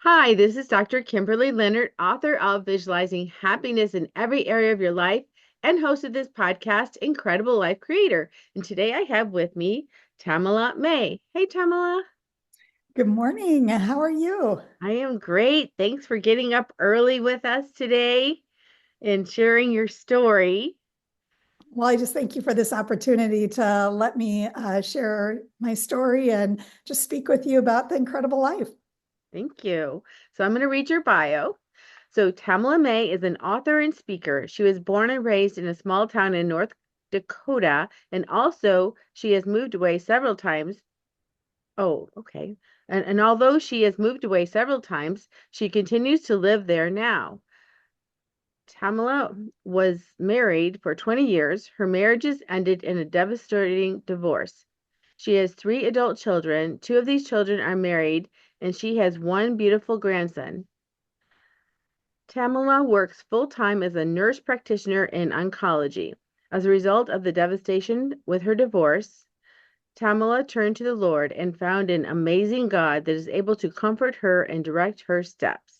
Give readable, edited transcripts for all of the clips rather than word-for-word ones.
Hi, this is Dr. Kimberley Linert, author of Visualizing Happiness in Every Area of Your Life and host of this podcast, Incredible Life Creator. And today I have with me Tamala May. Hey, Tamala. Good morning. How are you? I am great. Thanks for getting up early with us today and sharing your story. Well, I just thank you for this opportunity to let me share my story and just speak with you about the incredible life. Thank you. So I'm going to read your bio. So Tamala May is an author and speaker. She was born and raised in a small town in North Dakota, and also she has moved away several times. Oh, okay. And although she has moved away several times, she continues to live there now. Tamala was married for 20 years. Her marriages ended in a devastating divorce. She has three adult children. Two of these children are married, and she has one beautiful grandson. Tamala works full-time as a nurse practitioner in oncology. As a result of the devastation with her divorce, Tamala turned to the Lord and found an amazing God that is able to comfort her and direct her steps.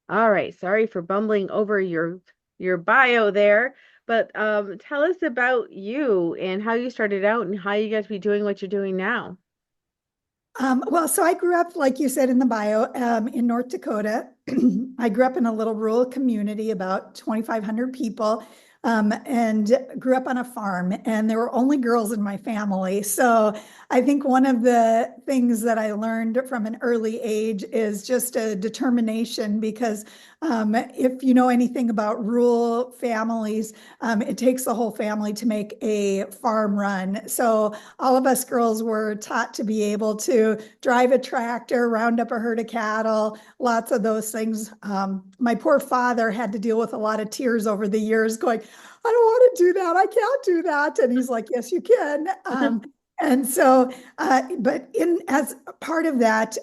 All right, sorry for bumbling over your bio there, but tell us about you and how you started out and how you got to be doing what you're doing now. So I grew up, like you said in the bio, in North Dakota. I grew up in a little rural community, about 2,500 people, and grew up on a farm. And there were only girls in my family. So I think one of the things that I learned from an early age is just a determination because if you know anything about rural families, it takes the whole family to make a farm run. So all of us girls were taught to be able to drive a tractor, round up a herd of cattle, lots of those things. My poor father had to deal with a lot of tears over the years going, I don't want to do that. I can't do that. And he's like, yes, you can. And so, but in as part of that,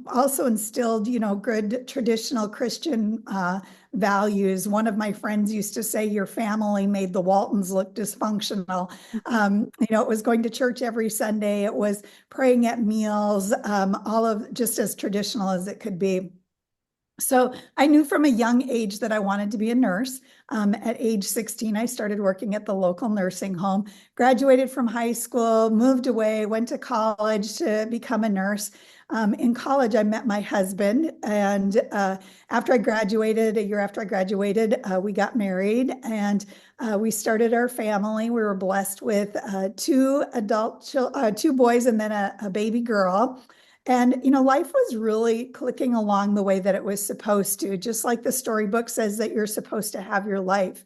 also instilled, good traditional Christian values. One of my friends used to say, "Your family made the Waltons look dysfunctional." It was going to church every Sunday. It was praying at meals, all of just as traditional as it could be. So I knew from a young age that I wanted to be a nurse. At age 16, I started working at the local nursing home, graduated from high school, moved away, went to college to become a nurse. In college, I met my husband, and after I graduated, a year after I graduated, we got married and we started our family. We were blessed with two boys and then a baby girl. And, life was really clicking along the way that it was supposed to, just like the storybook says that you're supposed to have your life.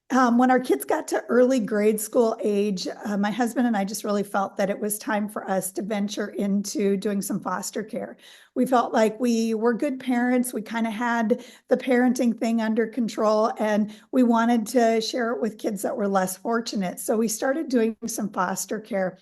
When our kids got to early grade school age, my husband and I just really felt that it was time for us to venture into doing some foster care. We felt like we were good parents. We kind of had the parenting thing under control, and we wanted to share it with kids that were less fortunate. So we started doing some foster care.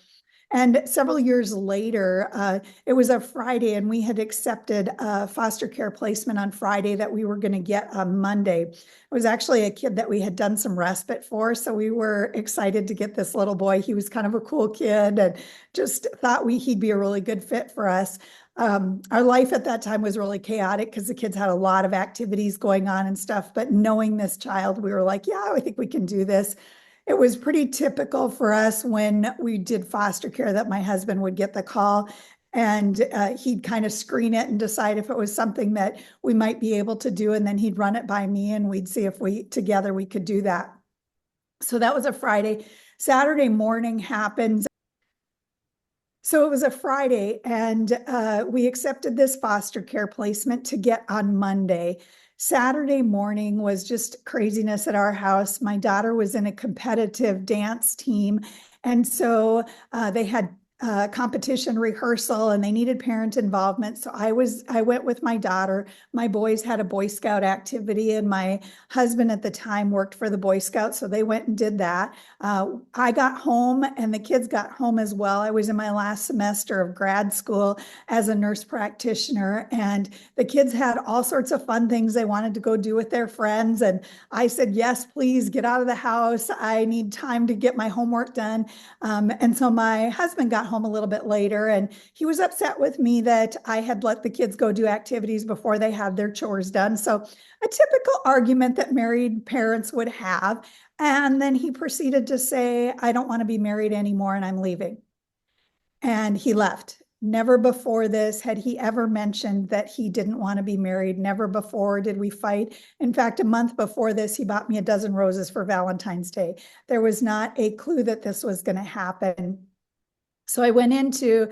And several years later, it was a Friday, and we had accepted a foster care placement on Friday that we were going to get on Monday. It was actually a kid that we had done some respite for. So we were excited to get this little boy. He was kind of a cool kid and just thought he'd be a really good fit for us. Our life at that time was really chaotic because the kids had a lot of activities going on and stuff. But knowing this child, we were like, yeah, I think we can do this. It was pretty typical for us when we did foster care that my husband would get the call and he'd kind of screen it and decide if it was something that we might be able to do. And then he'd run it by me and we'd see if we could do that. So that was a Friday. Saturday morning happened. So it was a Friday, and we accepted this foster care placement to get on Monday. Saturday morning was just craziness at our house. My daughter was in a competitive dance team, and so they had competition rehearsal and they needed parent involvement. So I went with my daughter. My boys had a Boy Scout activity, and my husband at the time worked for the Boy Scouts. So they went and did that. I got home and the kids got home as well. I was in my last semester of grad school as a nurse practitioner, and the kids had all sorts of fun things they wanted to go do with their friends. And I said, yes, please get out of the house. I need time to get my homework done. And so my husband got home a little bit later, and he was upset with me that I had let the kids go do activities before they had their chores done. So a typical argument that married parents would have. And then he proceeded to say, I don't want to be married anymore and I'm leaving. And he left. Never before this had he ever mentioned that he didn't want to be married. Never before did we fight. In fact, a month before this, he bought me a dozen roses for Valentine's Day. There was not a clue that this was going to happen. So I went into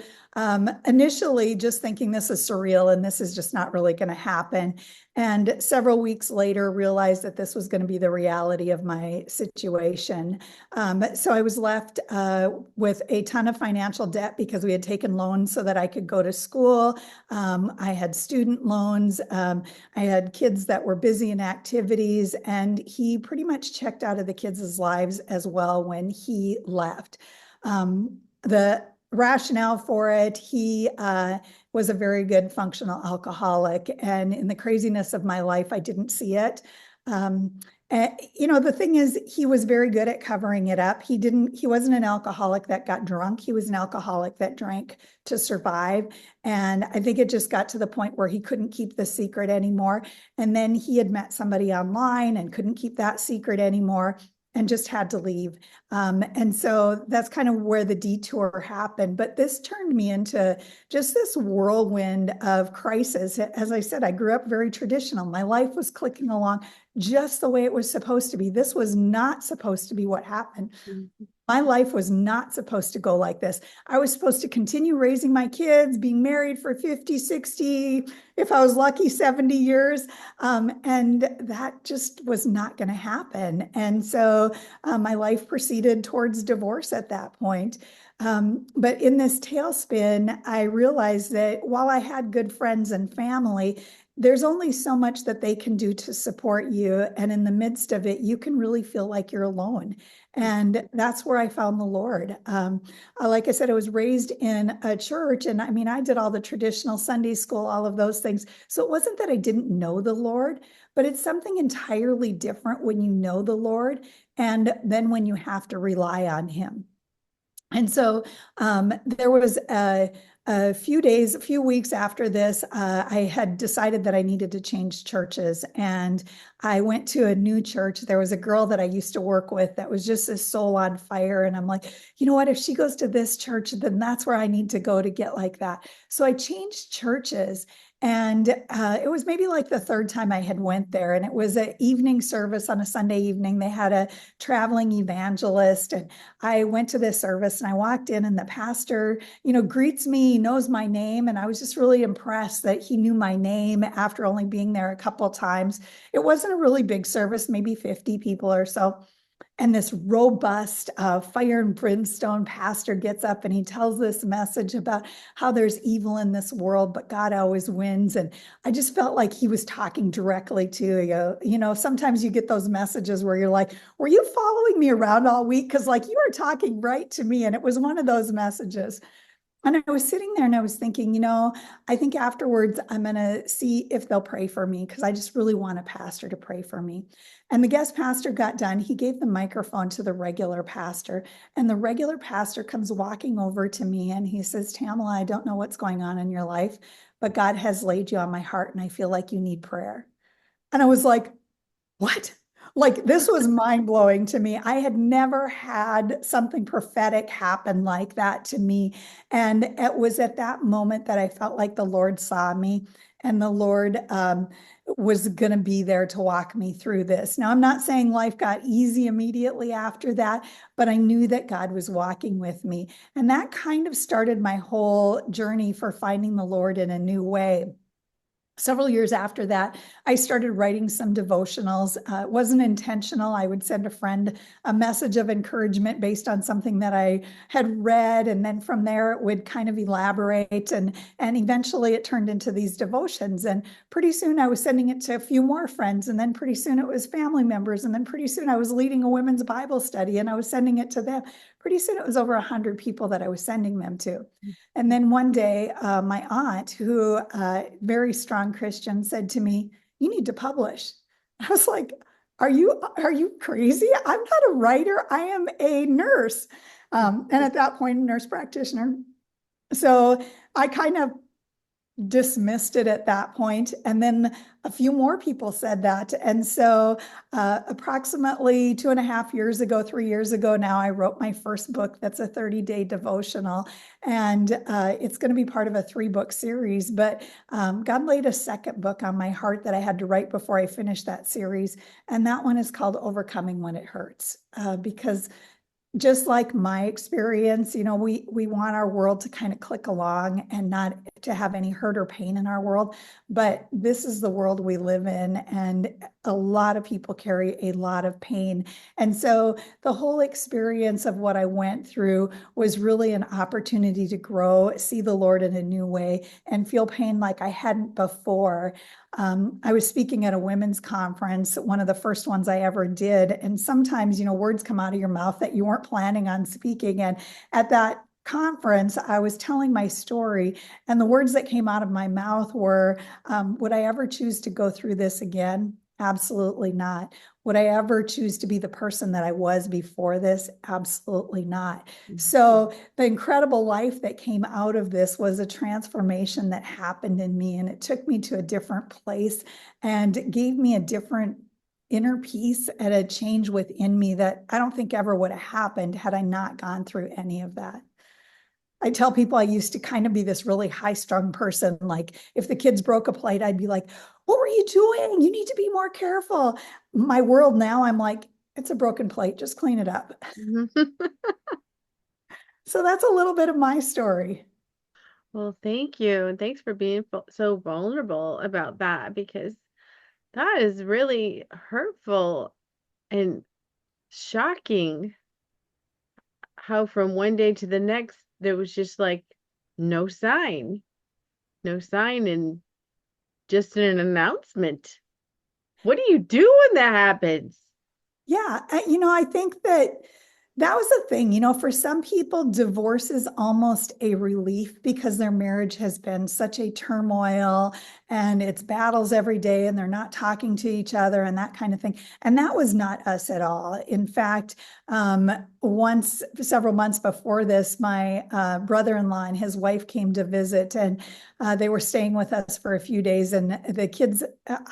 initially just thinking this is surreal and this is just not really going to happen. And several weeks later, realized that this was going to be the reality of my situation. So I was left with a ton of financial debt because we had taken loans so that I could go to school. I had student loans. I had kids that were busy in activities, and he pretty much checked out of the kids' lives as well when he left. The rationale for it, he was a very good functional alcoholic. And in the craziness of my life, I didn't see it. The thing is, he was very good at covering it up. He wasn't an alcoholic that got drunk. He was an alcoholic that drank to survive. And I think it just got to the point where he couldn't keep the secret anymore. And then he had met somebody online and couldn't keep that secret anymore, and just had to leave. And so that's kind of where the detour happened. But this turned me into just this whirlwind of crisis. As I said, I grew up very traditional. My life was clicking along just the way it was supposed to be. This was not supposed to be what happened. My life was not supposed to go like this. I was supposed to continue raising my kids, being married for 50, 60, if I was lucky, 70 years. And that just was not going to happen. And so my life proceeded towards divorce at that point. But in this tailspin, I realized that while I had good friends and family, there's only so much that they can do to support you. And in the midst of it, you can really feel like you're alone. And that's where I found the Lord. Like I said, I was raised in a church, and I mean, I did all the traditional Sunday school, all of those things. So it wasn't that I didn't know the Lord, but it's something entirely different when you know the Lord and then when you have to rely on him. And so there was a few weeks after this, I had decided that I needed to change churches. And I went to a new church. There was a girl that I used to work with that was just a soul on fire. And I'm like, you know what? If she goes to this church, then that's where I need to go to get like that. So I changed churches. And it was maybe like the third time I had went there, and it was an evening service on a Sunday evening. They had a traveling evangelist, and I went to this service and I walked in, and the pastor, greets me, knows my name. And I was just really impressed that he knew my name after only being there a couple of times. It wasn't a really big service, maybe 50 people or so. And this robust fire and brimstone pastor gets up and he tells this message about how there's evil in this world, but God always wins. And I just felt like he was talking directly to you. Sometimes you get those messages where you're like, were you following me around all week? Because like you were talking right to me. And it was one of those messages. And I was sitting there and I was thinking, I think afterwards I'm going to see if they'll pray for me, because I just really want a pastor to pray for me. And the guest pastor got done. He gave the microphone to the regular pastor, and the regular pastor comes walking over to me and he says, Tamala, I don't know what's going on in your life, but God has laid you on my heart and I feel like you need prayer. And I was like, what? Like, this was mind blowing to me. I had never had something prophetic happen like that to me. And it was at that moment that I felt like the Lord saw me, and the Lord was going to be there to walk me through this. Now, I'm not saying life got easy immediately after that, but I knew that God was walking with me. And that kind of started my whole journey for finding the Lord in a new way. Several years after that, I started writing some devotionals. It wasn't intentional. I would send a friend a message of encouragement based on something that I had read. And then from there, it would kind of elaborate. And eventually it turned into these devotions. And pretty soon I was sending it to a few more friends. And then pretty soon it was family members. And then pretty soon I was leading a women's Bible study and I was sending it to them. Pretty soon it was over 100 people that I was sending them to. And then one day, my aunt, who very strong Christian, said to me, you need to publish. I was like, are you crazy? I'm not a writer. I am a nurse. And at that point, a nurse practitioner. So I kind of dismissed it at that point. And then a few more people said that. And so, approximately 2.5 years ago, 3 years ago now, I wrote my first book that's a 30-day devotional. And it's going to be part of a 3-book series. But God laid a second book on my heart that I had to write before I finished that series. And that one is called Overcoming When It Hurts, because just like my experience, we want our world to kind of click along and not to have any hurt or pain in our world. But this is the world we live in, and a lot of people carry a lot of pain. And so the whole experience of what I went through was really an opportunity to grow, see the Lord in a new way, and feel pain like I hadn't before. I was speaking at a women's conference, one of the first ones I ever did. And sometimes, words come out of your mouth that you weren't planning on speaking. And at that conference, I was telling my story, and the words that came out of my mouth were, would I ever choose to go through this again? Absolutely not. Would I ever choose to be the person that I was before this? Absolutely not. So the incredible life that came out of this was a transformation that happened in me, and it took me to a different place and gave me a different inner peace and a change within me that I don't think ever would have happened had I not gone through any of that. I tell people I used to kind of be this really high strung person. Like if the kids broke a plate, I'd be like, what were you doing? You need to be more careful. My world now, I'm like, it's a broken plate. Just clean it up. So that's a little bit of my story. Well, thank you. And thanks for being so vulnerable about that because that is really hurtful and shocking how from one day to the next there was just like no sign, no sign, and just an announcement. What do you do when that happens? Yeah, I think that was the thing. For some people, divorce is almost a relief because their marriage has been such a turmoil and it's battles every day and they're not talking to each other and that kind of thing. And that was not us at all. In fact, once, several months before this, my brother-in-law and his wife came to visit, and they were staying with us for a few days. And the kids,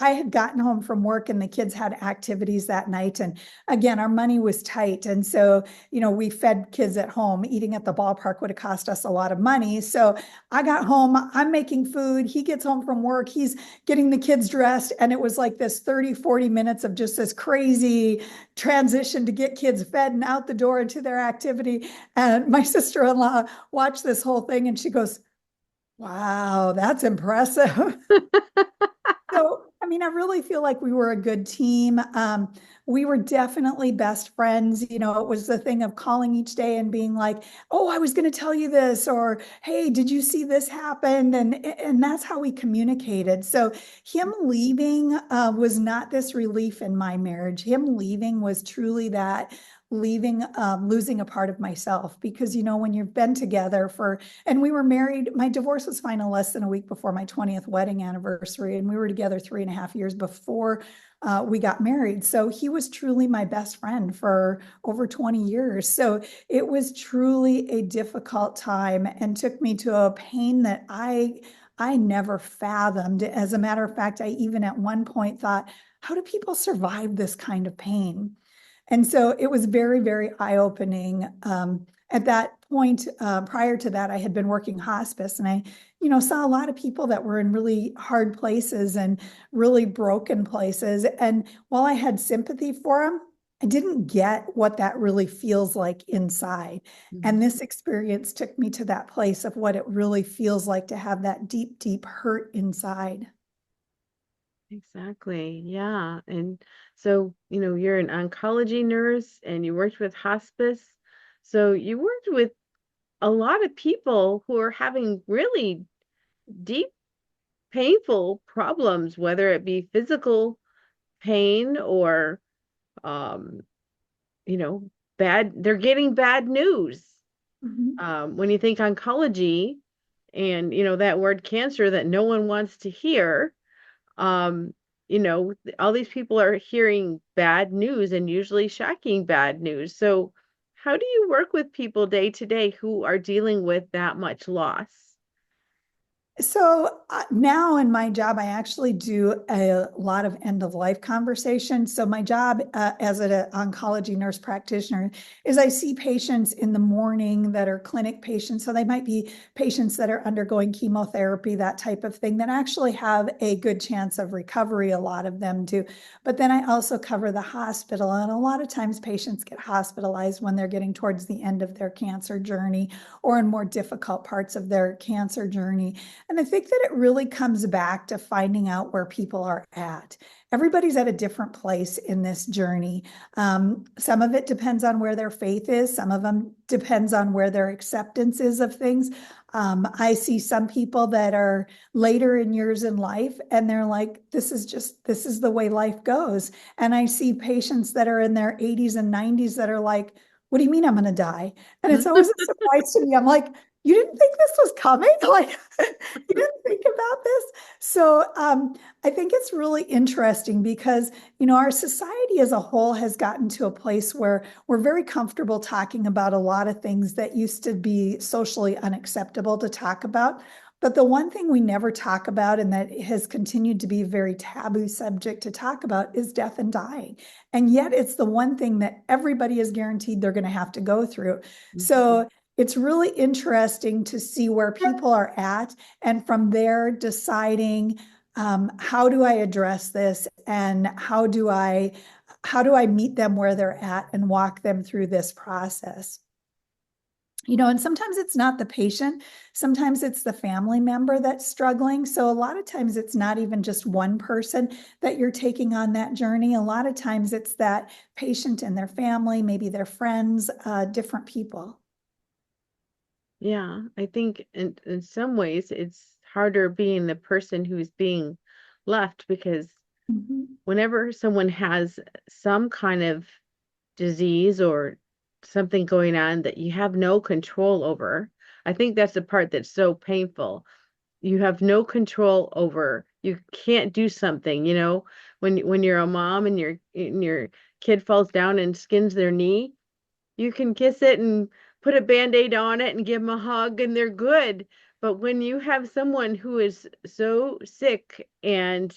I had gotten home from work and the kids had activities that night. And again, our money was tight. And so, we fed kids at home. Eating at the ballpark would have cost us a lot of money. So I got home, I'm making food. He gets home from work, he's getting the kids dressed. And it was like this 30, 40 minutes of just this crazy transition to get kids fed and out the door into their activity. And my sister-in-law watched this whole thing and she goes, wow, that's impressive. So, I really feel like we were a good team. We were definitely best friends. It was the thing of calling each day and being like, oh, I was going to tell you this, or, hey, did you see this happen? And that's how we communicated. So him leaving was not this relief in my marriage. Him leaving was truly that losing a part of myself, because when you've been together and we were married, my divorce was final less than a week before my 20th wedding anniversary, and we were together 3.5 years before we got married. So he was truly my best friend for over 20 years. So it was truly a difficult time and took me to a pain that I never fathomed. As a matter of fact, I even at one point thought, how do people survive this kind of pain? And so it was very, very eye-opening. At that point, prior to that, I had been working hospice, and I, saw a lot of people that were in really hard places and really broken places. And while I had sympathy for them, I didn't get what that really feels like inside. And this experience took me to that place of what it really feels like to have that deep, deep hurt inside. Exactly. Yeah. And so, you're an oncology nurse and you worked with hospice. So you worked with a lot of people who are having really deep, painful problems, whether it be physical pain or, um, you know, they're getting bad news. Mhm. When you think oncology and, that word cancer that no one wants to hear, um, all these people are hearing bad news and usually shocking bad news. So how do you work with people day to day who are dealing with that much loss? So now in my job, I actually do a lot of end of life conversations. So my job as an oncology nurse practitioner is I see patients in the morning that are clinic patients. So they might be patients that are undergoing chemotherapy, that type of thing, that actually have a good chance of recovery. A lot of them do. But then I also cover the hospital. And a lot of times patients get hospitalized when they're getting towards the end of their cancer journey or in more difficult parts of their cancer journey. And I think that it really comes back to finding out where people are at. Everybody's at a different place in this journey. Some of it depends on where their faith is. Some of them depends on where their acceptance is of things. I see some people that are later in years in life and they're like, this is the way life goes. And I see patients that are in their 80s and 90s that are like, what do you mean I'm going to die? And it's always a surprise to me. I'm like, you didn't think this was coming? Like, you didn't think about this? So I think it's really interesting because, our society as a whole has gotten to a place where we're very comfortable talking about a lot of things that used to be socially unacceptable to talk about. But the one thing we never talk about and that has continued to be a very taboo subject to talk about is death and dying. And yet it's the one thing that everybody is guaranteed they're going to have to go through. So it's really interesting to see where people are at and from there deciding how do I address this and how do I meet them where they're at and walk them through this process. And sometimes it's not the patient, sometimes it's the family member that's struggling. So a lot of times it's not even just one person that you're taking on that journey. A lot of times it's that patient and their family, maybe their friends, different people. Yeah, I think in some ways it's harder being the person who's being left because Mhm. whenever someone has some kind of disease or something going on that you have no control over, I think that's the part that's so painful. You have no control over. You can't do something, when you're a mom and your kid falls down and skins their knee, you can kiss it and put a band-aid on it and give them a hug and they're good. But when you have someone who is so sick and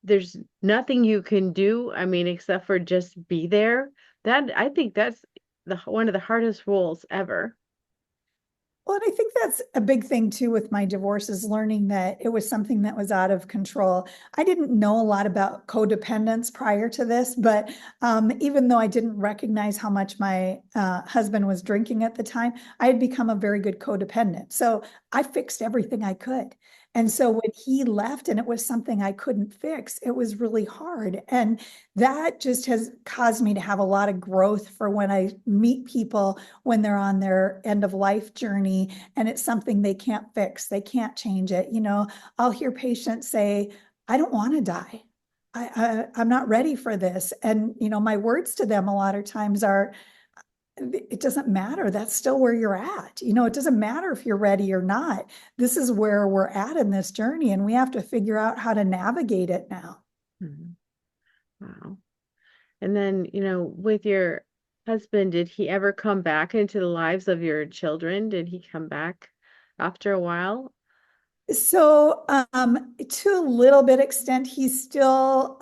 there's nothing you can do, I mean, except for just be there, that I think that's the one of the hardest roles ever. Well, and I think that's a big thing too with my divorce is learning that it was something that was out of control. I didn't know a lot about codependence prior to this, but even though I didn't recognize how much my husband was drinking at the time, I had become a very good codependent. So I fixed everything I could. And so when he left and it was something I couldn't fix, it was really hard. And that just has caused me to have a lot of growth for when I meet people when they're on their end of life journey and it's something they can't fix, they can't change it. I'll hear patients say, I don't want to die. I'm not ready for this. And, my words to them a lot of times are, it doesn't matter. That's still where you're at. It doesn't matter if you're ready or not. This is where we're at in this journey, and we have to figure out how to navigate it now. Mhm. Wow. And then, with your husband, did he ever come back into the lives of your children? Did he come back after a while? So, to a little bit extent, he's still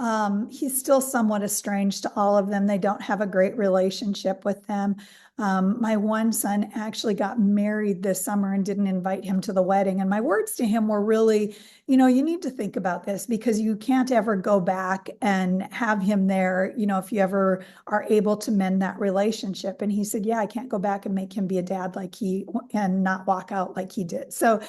somewhat estranged to all of them. They don't have a great relationship with them. My one son actually got married this summer and didn't invite him to the wedding. And my words to him were really, you need to think about this because you can't ever go back and have him there, if you ever are able to mend that relationship. And he said, yeah, I can't go back and make him be a dad and not walk out like he did. So,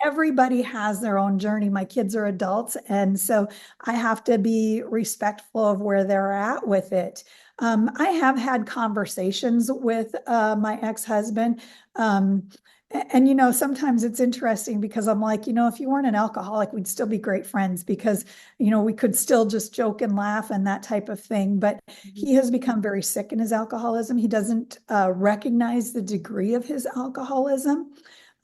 everybody has their own journey. My kids are adults, and so I have to be respectful of where they're at with it. I have had conversations with my ex-husband. And sometimes it's interesting because I'm like, if you weren't an alcoholic, we'd still be great friends because, we could still just joke and laugh and that type of thing. But Mhm. he has become very sick in his alcoholism. He doesn't recognize the degree of his alcoholism.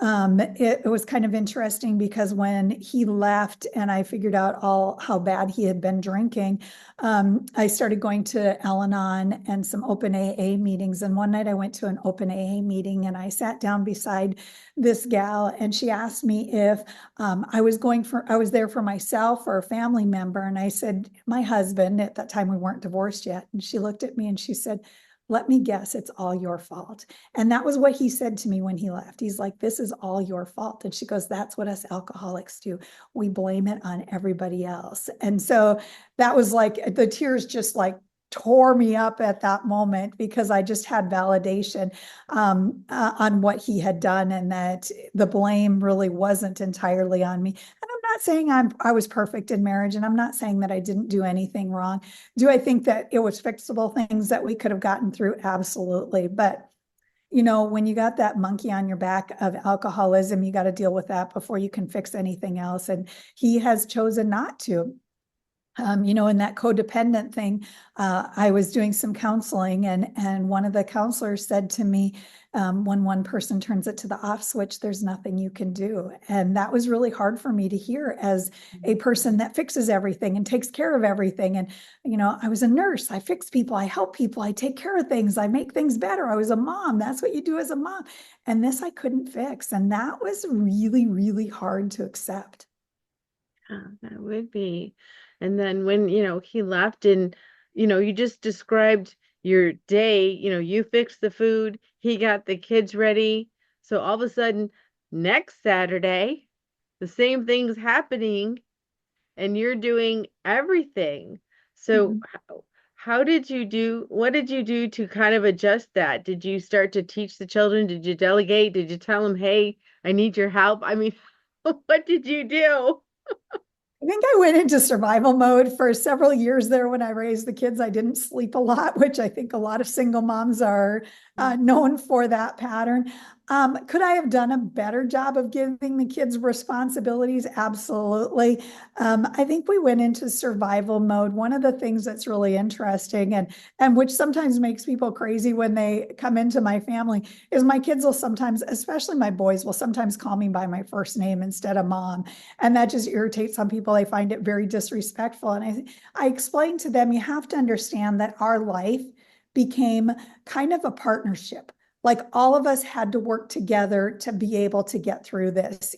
It was kind of interesting because when he left and I figured out all how bad he had been drinking, I started going to Al-Anon and some open AA meetings. And one night I went to an open AA meeting and I sat down beside this gal and she asked me if I was there for myself or a family member. And I said, my husband, at that time we weren't divorced yet. And she looked at me and she said, let me guess, it's all your fault. And that was what he said to me when he left. He's like, this is all your fault. And she goes, that's what us alcoholics do. We blame it on everybody else. And so that was like the tears just like tore me up at that moment because I just had validation on what he had done and that the blame really wasn't entirely on me. And I'm not saying I was perfect in marriage, and I'm not saying that I didn't do anything wrong. Do I think that it was fixable things that we could have gotten through? Absolutely. But when you got that monkey on your back of alcoholism, you got to deal with that before you can fix anything else. And he has chosen not to. In that codependent thing, I was doing some counseling, and one of the counselors said to me, when one person turns it to the off switch, there's nothing you can do. And that was really hard for me to hear as a person that fixes everything and takes care of everything. And, I was a nurse. I fix people. I help people. I take care of things. I make things better. I was a mom. That's what you do as a mom. And this I couldn't fix. And that was really, really hard to accept. Yeah, that would be. And then when, he left and, you just described your day, you fixed the food, he got the kids ready. So all of a sudden, next Saturday, the same thing's happening and you're doing everything. So Mhm. what did you do to kind of adjust that? Did you start to teach the children? Did you delegate? Did you tell them, hey, I need your help? I mean, what did you do? I think I went into survival mode for several years there when I raised the kids. I didn't sleep a lot, which I think a lot of single moms are known for that pattern. Could I have done a better job of giving the kids responsibilities? Absolutely. I think we went into survival mode. One of the things that's really interesting and which sometimes makes people crazy when they come into my family is my kids will sometimes, especially my boys, will sometimes call me by my first name instead of mom. And that just irritates some people. They find it very disrespectful. And I explain to them, you have to understand that our life became kind of a partnership. Like all of us had to work together to be able to get through this.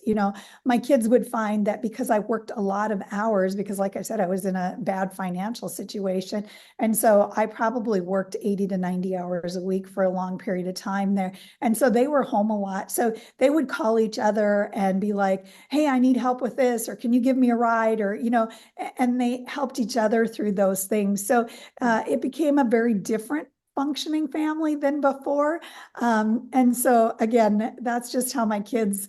My kids would find that because I worked a lot of hours, because like I said, I was in a bad financial situation. And so I probably worked 80 to 90 hours a week for a long period of time there. And so they were home a lot. So they would call each other and be like, hey, I need help with this, or can you give me a ride? Or, and they helped each other through those things. So it became a very different functioning family than before. And so again, that's just how my kids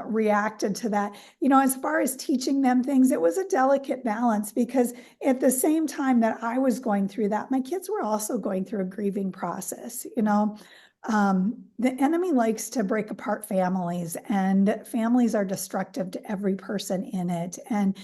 reacted to that. As far as teaching them things, it was a delicate balance because at the same time that I was going through that, my kids were also going through a grieving process. The enemy likes to break apart families, and families are destructive to every person in it. And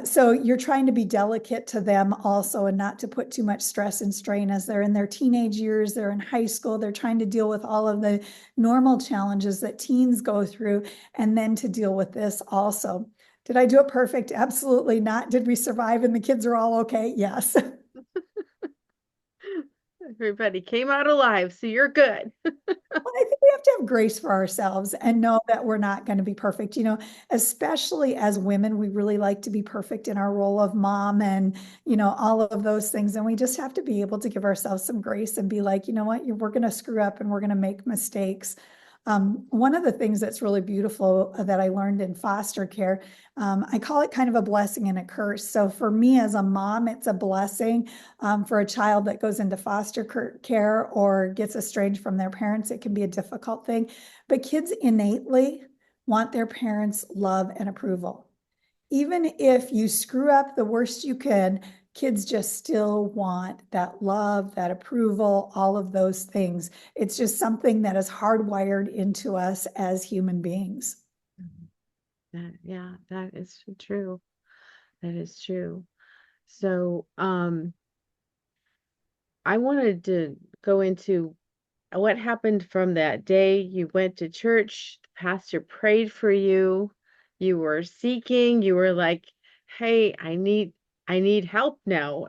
so you're trying to be delicate to them also and not to put too much stress and strain as they're in their teenage years, they're in high school, they're trying to deal with all of the normal challenges that teens go through, and then to deal with this also. Did I do it perfect? Absolutely not. Did we survive and the kids are all okay? Yes. Everybody came out alive, so you're good. Well, I think we have to have grace for ourselves and know that we're not going to be perfect. Especially as women, we really like to be perfect in our role of mom and, all of those things. And we just have to be able to give ourselves some grace and be like, you know what, we're going to screw up and we're going to make mistakes. One of the things that's really beautiful that I learned in foster care, I call it kind of a blessing and a curse. So for me as a mom, it's a blessing. For a child that goes into foster care or gets estranged from their parents, it can be a difficult thing. But kids innately want their parents' love and approval. Even if you screw up the worst you can, kids just still want that love, that approval, all of those things. It's just something that is hardwired into us as human beings. Yeah, that is true. That is true. So, I wanted to go into what happened from that day. You went to church, the pastor prayed for you. You were seeking, you were like, "Hey, I need help now.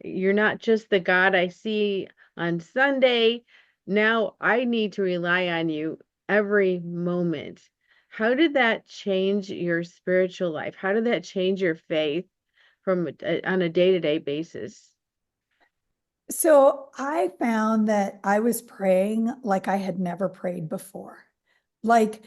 You're not just the God I see on Sunday. Now I need to rely on you every moment." How did that change your spiritual life? How did that change your faith on a day-to-day basis? So I found that I was praying like I had never prayed before. Like,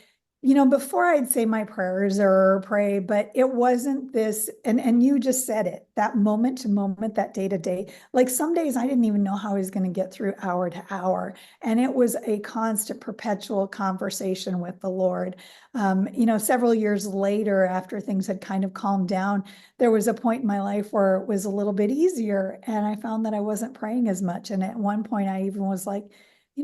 before I'd say my prayers or pray, but it wasn't this, and you just said it, that moment to moment, that day to day. Like some days I didn't even know how I was going to get through hour to hour. And it was a constant, perpetual conversation with the Lord. Several years later, after things had kind of calmed down, there was a point in my life where it was a little bit easier. And I found that I wasn't praying as much. And at one point I even was like,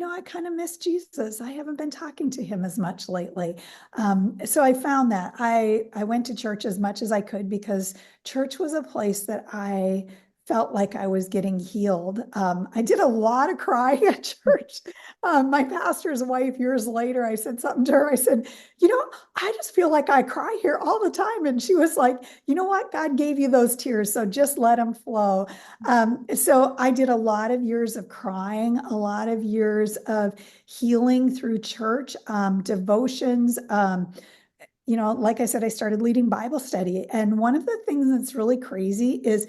I kind of miss Jesus. I haven't been talking to him as much lately. So I found that I went to church as much as I could because church was a place that I felt like I was getting healed. I did a lot of crying at church. My pastor's wife, years later, I said something to her. I said, I just feel like I cry here all the time. And she was like, you know what? God gave you those tears, so just let them flow. So I did a lot of years of crying, a lot of years of healing through church, devotions. Like I said, I started leading Bible study. And one of the things that's really crazy is,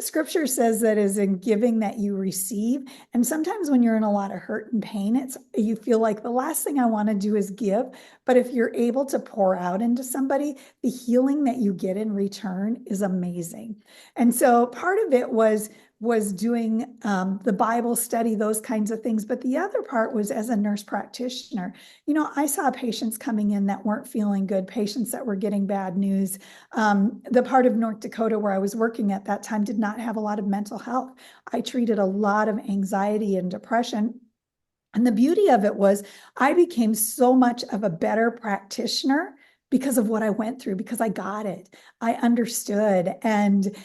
scripture says that is in giving that you receive. And sometimes when you're in a lot of hurt and pain, you feel like the last thing I want to do is give. But if you're able to pour out into somebody, the healing that you get in return is amazing. And so part of it was doing the Bible study, those kinds of things. But the other part was as a nurse practitioner. I saw patients coming in that weren't feeling good, patients that were getting bad news. The part of North Dakota where I was working at that time did not have a lot of mental health. I treated a lot of anxiety and depression. And the beauty of it was I became so much of a better practitioner because of what I went through, because I got it. I understood. And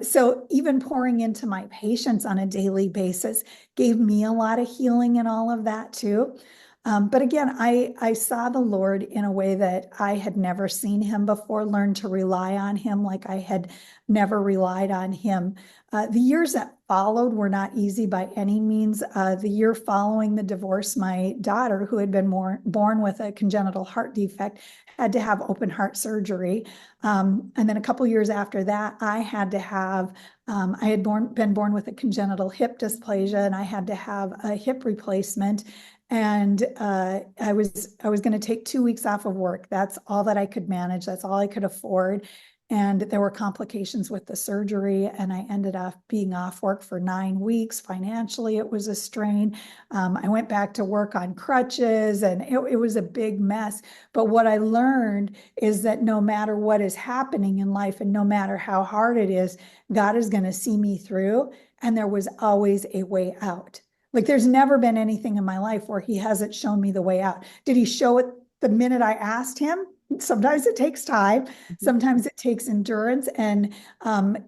so even pouring into my patients on a daily basis gave me a lot of healing and all of that too. But again, I saw the Lord in a way that I had never seen him before, learned to rely on him like I had never relied on him. The years that followed were not easy by any means. The year following the divorce, my daughter, who had been born with a congenital heart defect, had to have open heart surgery. And then a couple years after that, I had to have I had been born with a congenital hip dysplasia, and I had to have a hip replacement. And I was going to take 2 weeks off of work. That's all that I could manage. That's all I could afford. And there were complications with the surgery, and I ended up being off work for 9 weeks. Financially, it was a strain. I went back to work on crutches, and it was a big mess. But what I learned is that no matter what is happening in life and no matter how hard it is, God is going to see me through, and there was always a way out. Like there's never been anything in my life where he hasn't shown me the way out. Did he show it the minute I asked him? Sometimes it takes time. Sometimes it takes endurance and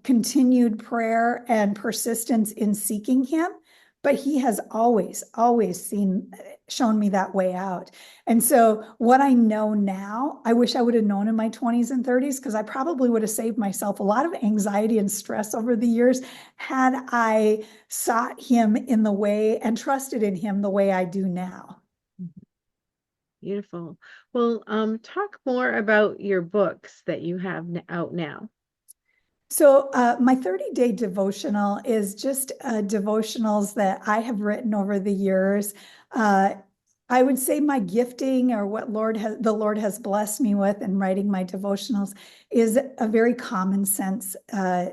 continued prayer and persistence in seeking him. But he has always, always shown me that way out. And so what I know now, I wish I would have known in my 20s and 30s, because I probably would have saved myself a lot of anxiety and stress over the years had I sought him in the way and trusted in him the way I do now. Beautiful. Well, talk more about your books that you have out now. So my 30-day devotional is just devotionals that I have written over the years. I would say my gifting, or what the Lord has blessed me with in writing my devotionals, is a very common sense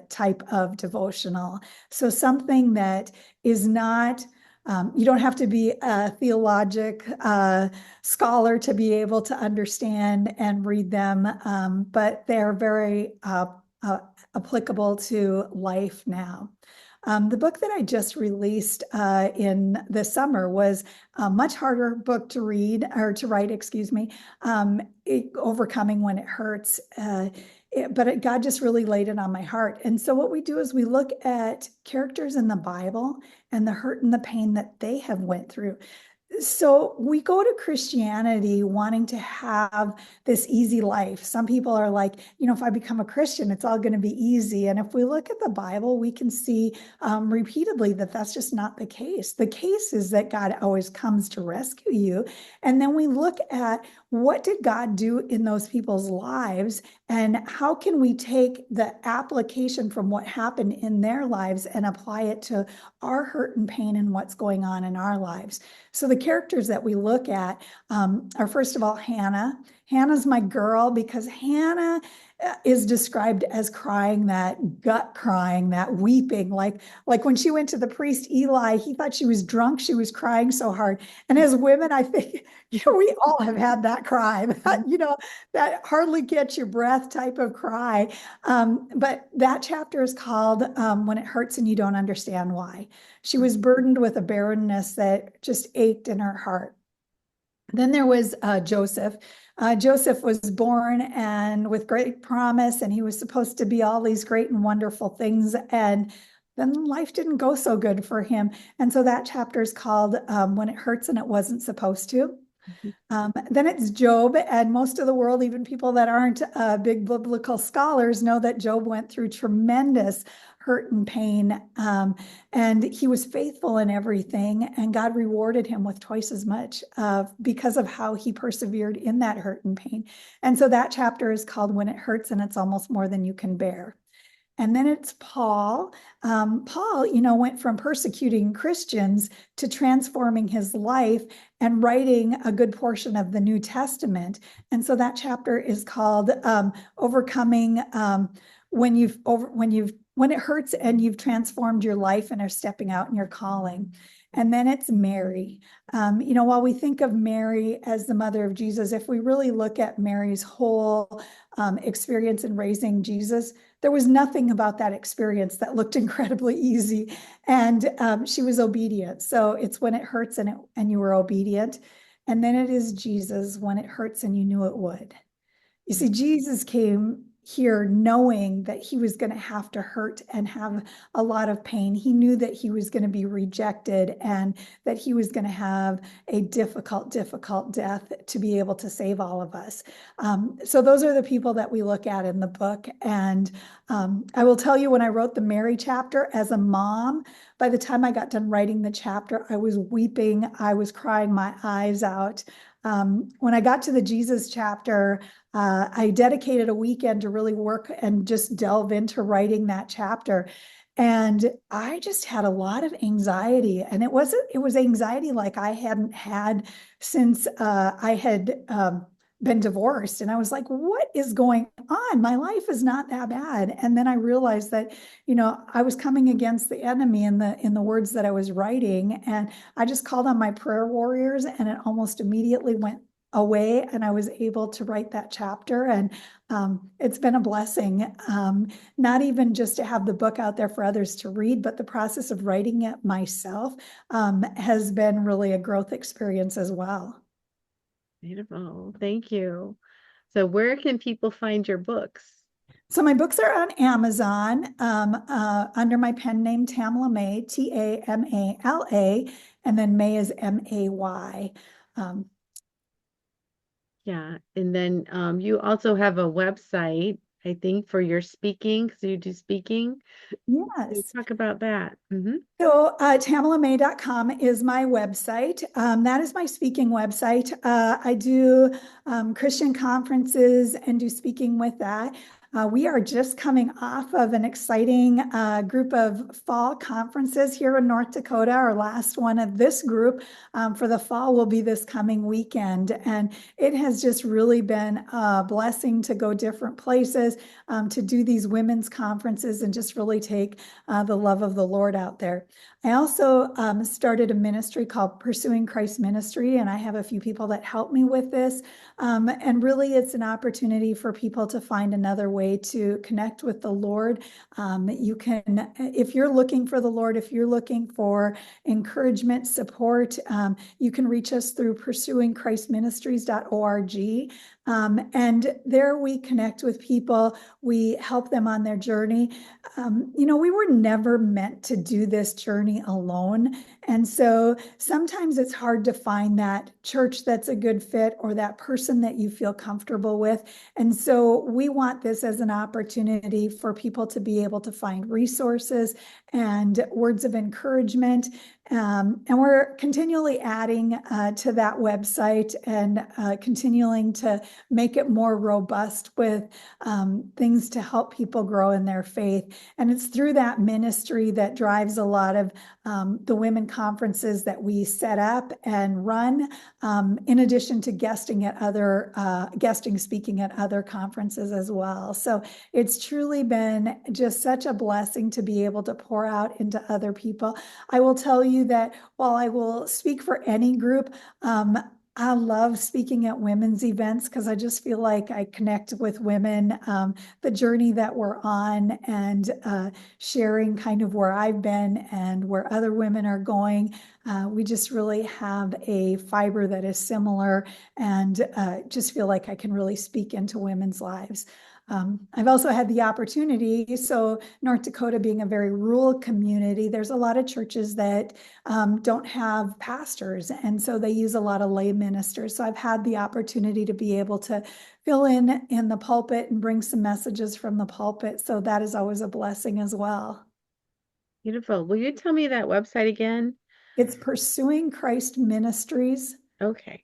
type of devotional. So something that is not, you don't have to be a theologic scholar to be able to understand and read them, but they're very applicable to life now. The book that I just released in the summer was a much harder book to read or to write, excuse me, Overcoming When It Hurts. But God just really laid it on my heart. And so what we do is we look at characters in the Bible and the hurt and the pain that they have went through. So we go to Christianity wanting to have this easy life. Some people are like, if I become a Christian, it's all going to be easy. And if we look at the Bible, we can see repeatedly that that's just not the case. The case is that God always comes to rescue you. And then we look at what did God do in those people's lives, and how can we take the application from what happened in their lives and apply it to our hurt and pain and what's going on in our lives. So the characters that we look at are, first of all, Hannah. Hannah's my girl because Hannah is described as crying, that gut crying, that weeping. Like when she went to the priest Eli, he thought she was drunk. She was crying so hard. And as women, I think we all have had that cry, that hardly catch your breath type of cry. But that chapter is called When It Hurts and You Don't Understand Why. She was burdened with a barrenness that just ached in her heart. Then there was Joseph. Joseph was born and with great promise, and he was supposed to be all these great and wonderful things. And then life didn't go so good for him. And so that chapter is called When It Hurts and It Wasn't Supposed to. Then it's Job, and most of the world, even people that aren't big biblical scholars, know that Job went through tremendous hurt and pain, and he was faithful in everything, and God rewarded him with twice as much because of how he persevered in that hurt and pain. And so that chapter is called When It Hurts and It's Almost More Than You Can Bear. And then it's Paul. Paul, went from persecuting Christians to transforming his life and writing a good portion of the New Testament. And so that chapter is called Overcoming when it hurts and you've transformed your life and are stepping out in your calling. And then it's Mary. While we think of Mary as the mother of Jesus, if we really look at Mary's whole experience in raising Jesus, there was nothing about that experience that looked incredibly easy. And she was obedient. So it's when it hurts and you were obedient. And then it is Jesus, when it hurts and you knew it would. You see, Jesus came here knowing that he was going to have to hurt and have a lot of pain. He knew that he was going to be rejected and that he was going to have a difficult death to be able to save all of us. So those are the people that we look at in the book. And I will tell you, when I wrote the Mary chapter as a mom, by the time I got done writing the chapter, I was weeping. I was crying my eyes out. When I got to the Jesus chapter, I dedicated a weekend to really work and just delve into writing that chapter. And I just had a lot of anxiety, and it was anxiety like I hadn't had since I had been divorced. And I was like, what is going on? My life is not that bad. And then I realized that, I was coming against the enemy in the words that I was writing. And I just called on my prayer warriors, and it almost immediately went away, and I was able to write that chapter. And it's been a blessing, not even just to have the book out there for others to read, but the process of writing it myself has been really a growth experience as well. Beautiful. Thank you. So where can people find your books? So my books are on Amazon under my pen name, Tamala May, Tamala, and then May is May. Yeah. And then you also have a website, I think, for your speaking. So you do speaking. So Yes. talk about that. So tamalamay.com is my website. That is my speaking website. I do Christian conferences and do speaking with that. We are just coming off of an exciting group of fall conferences here in North Dakota. Our last one of this group for the fall will be this coming weekend. And it has just really been a blessing to go different places, to do these women's conferences and just really take the love of the Lord out there. I also started a ministry called Pursuing Christ Ministry, and I have a few people that help me with this. And really, it's an opportunity for people to find another way to connect with the Lord. You can, if you're looking for the Lord, if you're looking for encouragement, support, you can reach us through pursuingchristministries.org. And there we connect with people, we help them on their journey. We were never meant to do this journey alone. And so sometimes it's hard to find that church that's a good fit or that person that you feel comfortable with. And so we want this as an opportunity for people to be able to find resources and words of encouragement. And we're continually adding to that website and continuing to make it more robust with things to help people grow in their faith. And it's through that ministry that drives a lot of the women conferences that we set up and run, in addition to guesting speaking at other conferences as well. So it's truly been just such a blessing to be able to pour out into other people. I will tell you that while I will speak for any group, I love speaking at women's events because I just feel like I connect with women, the journey that we're on, and sharing kind of where I've been and where other women are going. We just really have a fiber that is similar, and just feel like I can really speak into women's lives. I've also had the opportunity, so North Dakota being a very rural community, there's a lot of churches that don't have pastors, and so they use a lot of lay ministers. So I've had the opportunity to be able to fill in the pulpit and bring some messages from the pulpit. So that is always a blessing as well. Beautiful. Will you tell me that website again? It's pursuingchristministries.org. Okay.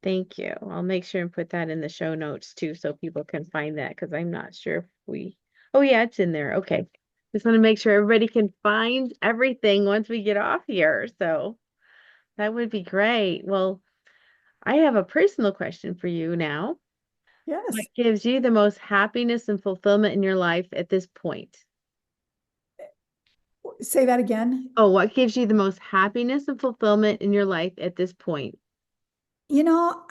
Thank you. I'll make sure and put that in the show notes too, so people can find that because I'm not sure if oh yeah, it's in there. Okay. Just want to make sure everybody can find everything once we get off here. So that would be great. Well, I have a personal question for you now. What Yes. gives you the most happiness and fulfillment in your life at this point? Say that again. Oh, what gives you the most happiness and fulfillment in your life at this point?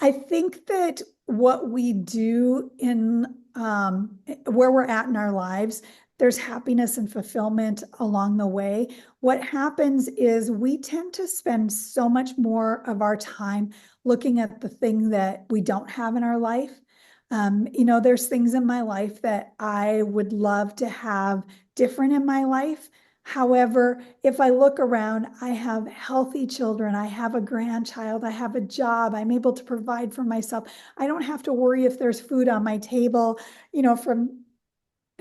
I think that what we do in where we're at in our lives, there's happiness and fulfillment along the way. What happens is we tend to spend so much more of our time looking at the thing that we don't have in our life. There's things in my life that I would love to have different in my life. However, if I look around, I have healthy children, I have a grandchild, I have a job, I'm able to provide for myself. I don't have to worry if there's food on my table, from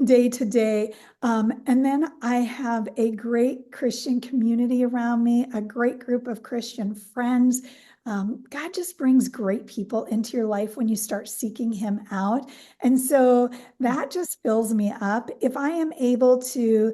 day to day. And then I have a great Christian community around me, a great group of Christian friends. God just brings great people into your life when you start seeking Him out. And so that just fills me up. If I am able to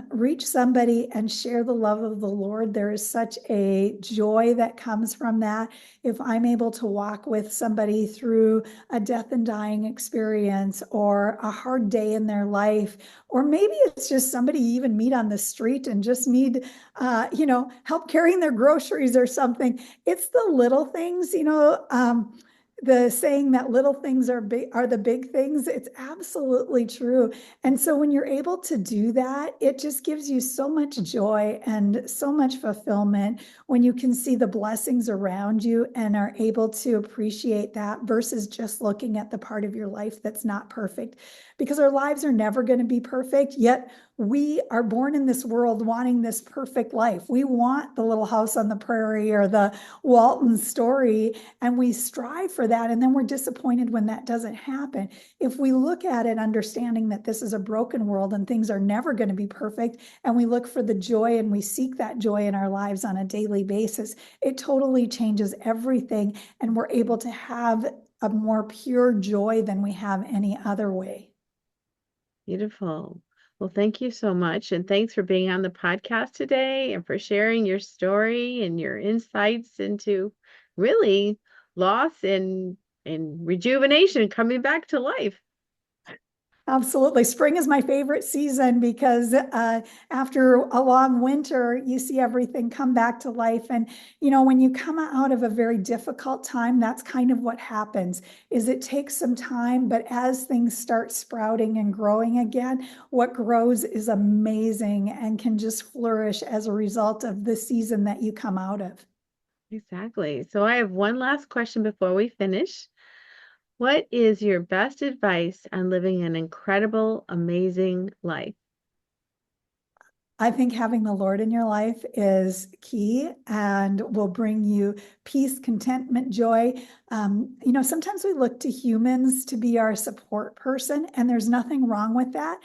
reach somebody and share the love of the Lord, there is such a joy that comes from that. If I'm able to walk with somebody through a death and dying experience or a hard day in their life, or maybe it's just somebody you even meet on the street and just need, help carrying their groceries or something. It's the little things, the saying that little things are the big things. It's absolutely true. And so when you're able to do that, it just gives you so much joy and so much fulfillment when you can see the blessings around you and are able to appreciate that versus just looking at the part of your life that's not perfect. Because our lives are never going to be perfect, yet we are born in this world wanting this perfect life. We want the Little House on the Prairie or the Walton story, and we strive for that. And then we're disappointed when that doesn't happen. If we look at it understanding that this is a broken world and things are never going to be perfect, and we look for the joy and we seek that joy in our lives on a daily basis, it totally changes everything. And we're able to have a more pure joy than we have any other way. Beautiful. Well, thank you so much. And thanks for being on the podcast today and for sharing your story and your insights into really loss and rejuvenation, coming back to life. Absolutely. Spring is my favorite season because after a long winter, you see everything come back to life. And, when you come out of a very difficult time, that's kind of what happens is it takes some time, but as things start sprouting and growing again, what grows is amazing and can just flourish as a result of the season that you come out of. Exactly. So I have one last question before we finish. What is your best advice on living an incredible, amazing life? I think having the Lord in your life is key and will bring you peace, contentment, joy. Sometimes we look to humans to be our support person, and there's nothing wrong with that.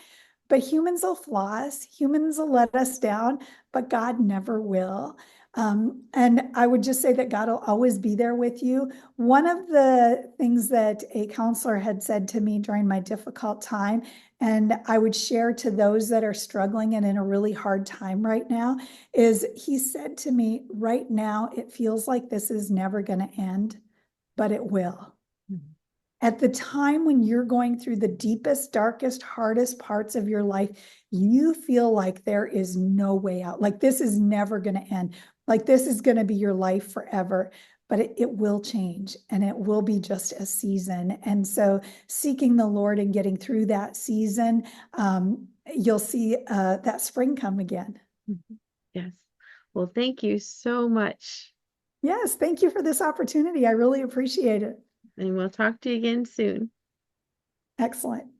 But humans will flaw us, humans will let us down, but God never will. And I would just say that God will always be there with you. One of the things that a counselor had said to me during my difficult time, and I would share to those that are struggling and in a really hard time right now, is he said to me, right now, it feels like this is never going to end, but it will. Mhm. At the time when you're going through the deepest, darkest, hardest parts of your life, you feel like there is no way out. Like this is never going to end. Like this is going to be your life forever. But it will change and it will be just a season. And so, seeking the Lord and getting through that season, you'll see that spring come again. Mhm. Yes. Well, thank you so much. Yes, thank you for this opportunity. I really appreciate it. And we'll talk to you again soon. Excellent.